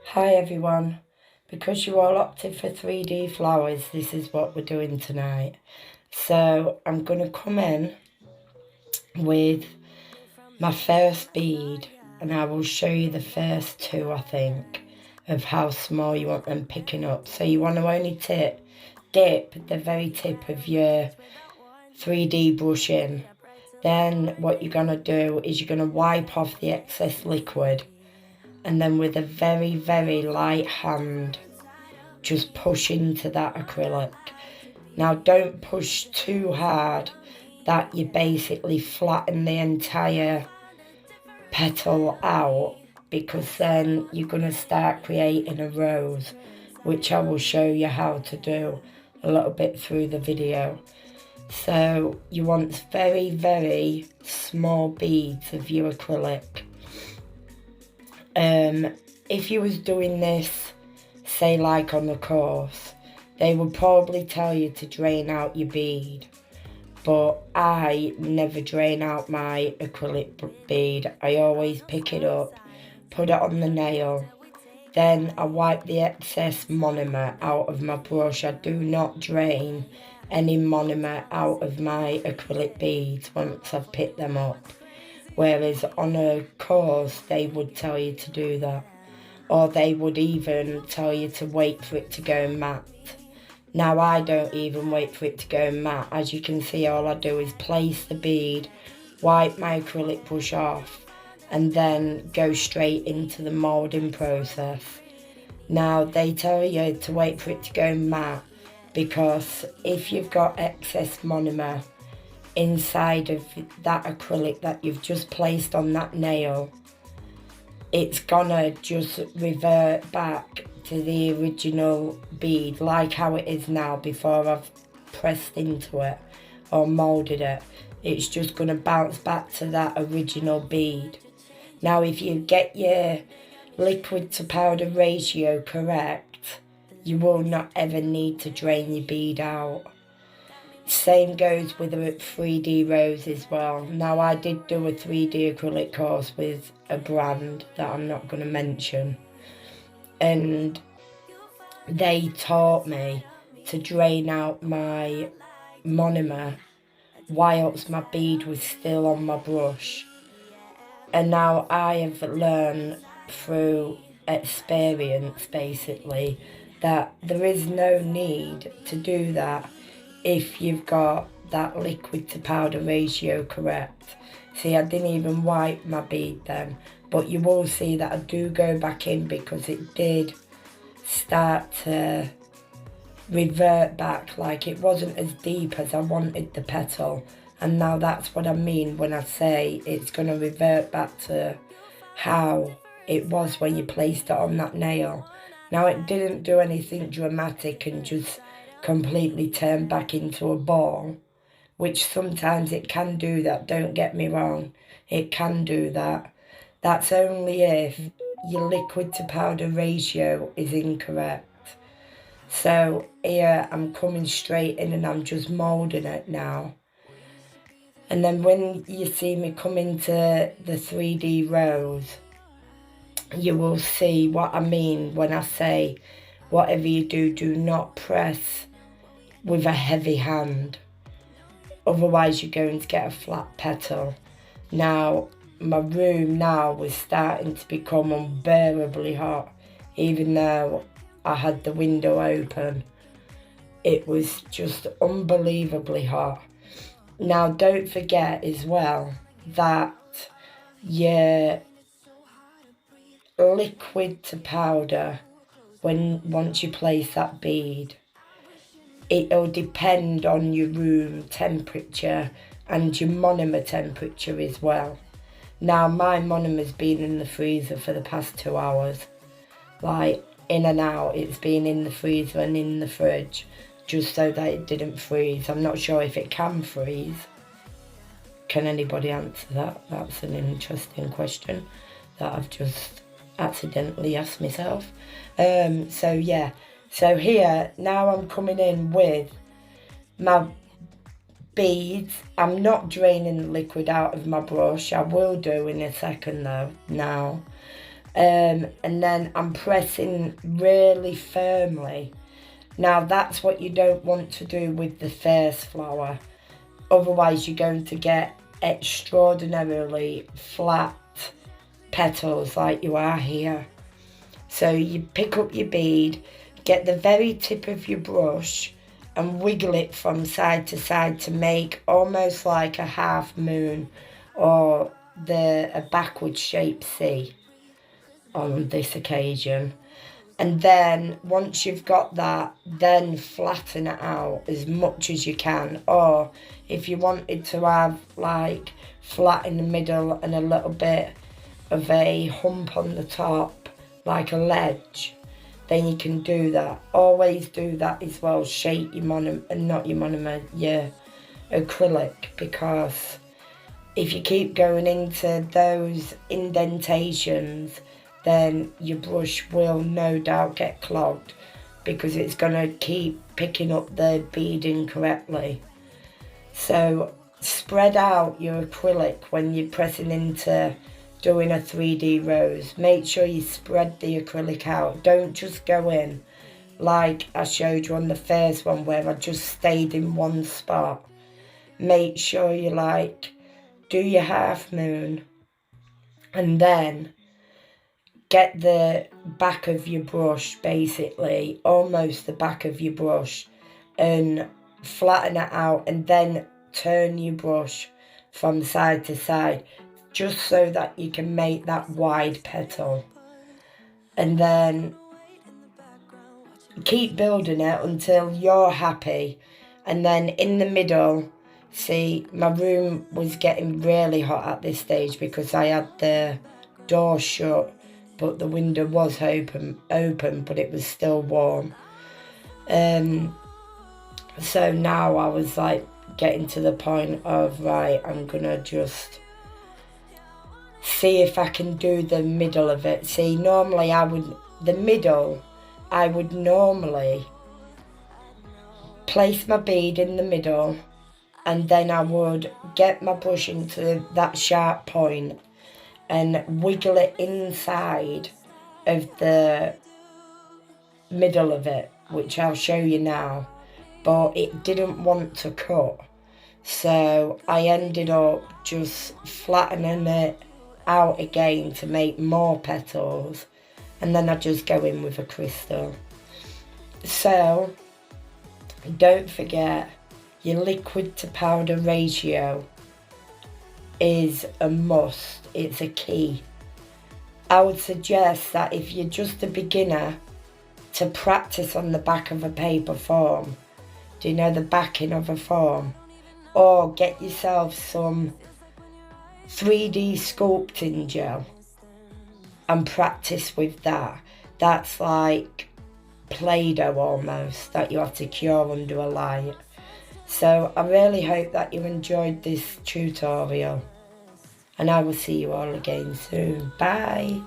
Hi everyone, because you all opted for 3D flowers, this is what we're doing tonight. So I'm going to come in with my first bead and I will show you the first two, I think, of how small you want them picking up. So you want to only dip the very tip of your 3D brush in. Then what you're going to do is you're going to wipe off the excess liquid, and then with a very, very light hand, just push into that acrylic. Now don't push too hard that you basically flatten the entire petal out, because then you're going to start creating a rose, which I will show you how to do a little bit through the video. So you want very, very small beads of your acrylic. If you was doing this, say like on the course, they would probably tell you to drain out your bead, but I never drain out my acrylic bead. I always pick it up, put it on the nail, then I wipe the excess monomer out of my brush. I do not drain any monomer out of my acrylic beads once I've picked them up, whereas on a course they would tell you to do that. Or they would even tell you to wait for it to go matte. Now I don't even wait for it to go matte. As you can see, all I do is place the bead, wipe my acrylic brush off, and then go straight into the moulding process. Now they tell you to wait for it to go matte because if you've got excess monomer inside of that acrylic that you've just placed on that nail, it's gonna just revert back to the original bead like how it is now before I've pressed into it or moulded it. It's just gonna bounce back to that original bead. Now if you get your liquid to powder ratio correct, you will not ever need to drain your bead out. Same goes with a 3D rose as well. Now I did do a 3D acrylic course with a brand that I'm not going to mention, and they taught me to drain out my monomer whilst my bead was still on my brush. And now I have learned through experience basically that there is no need to do that if you've got that liquid to powder ratio correct. See, I didn't even wipe my bead then, but you will see that I do go back in because it did start to revert back, like it wasn't as deep as I wanted the petal. And now that's what I mean when I say it's going to revert back to how it was when you placed it on that nail. Now it didn't do anything dramatic and just completely turn back into a ball, which sometimes it can do that, don't get me wrong, it can do that. That's only if your liquid to powder ratio is incorrect. So here I'm coming straight in and I'm just moulding it now. And then when you see me come into the 3D rose, you will see what I mean when I say whatever you do, do not press with a heavy hand, otherwise you're going to get a flat petal. Now my room now was starting to become unbearably hot, even though I had the window open. It was just unbelievably hot. Now don't forget as well that your liquid to powder, once you place that bead, it'll depend on your room temperature and your monomer temperature as well. Now my monomer's been in the freezer for the past 2 hours, like in and out. It's been in the freezer and in the fridge just so that it didn't freeze. I'm not sure if it can freeze. Can anybody answer that? That's an interesting question that I've just accidentally asked myself. So yeah, so here now I'm coming in with my beads. I'm not draining the liquid out of my brush. I will do in a second though now. And then I'm pressing really firmly. Now that's what you don't want to do with the first flower. Otherwise you're going to get extraordinarily flat petals like you are here. So you pick up your bead, get the very tip of your brush and wiggle it from side to side to make almost like a half moon or a backward shaped C on this occasion. And then once you've got that, then flatten it out as much as you can. Or if you wanted to have like flat in the middle and a little bit of a hump on the top, like a ledge, then you can do that. Always do that as well. Shape your your acrylic, because if you keep going into those indentations, then your brush will no doubt get clogged because it's going to keep picking up the bead incorrectly. So spread out your acrylic when you're pressing into doing a 3D rose. Make sure you spread the acrylic out. Don't just go in like I showed you on the first one where I just stayed in one spot. Make sure you do your half moon and then get the back of your brush, basically almost the back of your brush, and flatten it out, and then turn your brush from side to side just so that you can make that wide petal. And then keep building it until you're happy. And then in the middle, see, my room was getting really hot at this stage because I had the door shut, but the window was open, but it was still warm. So now I was getting to the point of, right, I'm gonna just see if I can do the middle of it. See, normally I would normally place my bead in the middle, and then I would get my brush into that sharp point and wiggle it inside of the middle of it, which I'll show you now. But it didn't want to cut, so I ended up just flattening it out again to make more petals, and then I just go in with a crystal. So don't forget, your liquid to powder ratio is a must. It's a key. I would suggest that if you're just a beginner, to practice on the back of a paper form. Do you know the backing of a form? Or get yourself some 3D sculpting gel and practice with that. That's like Play-Doh almost, that you have to cure under a light. So I really hope that you enjoyed this tutorial, and I will see you all again soon. Bye.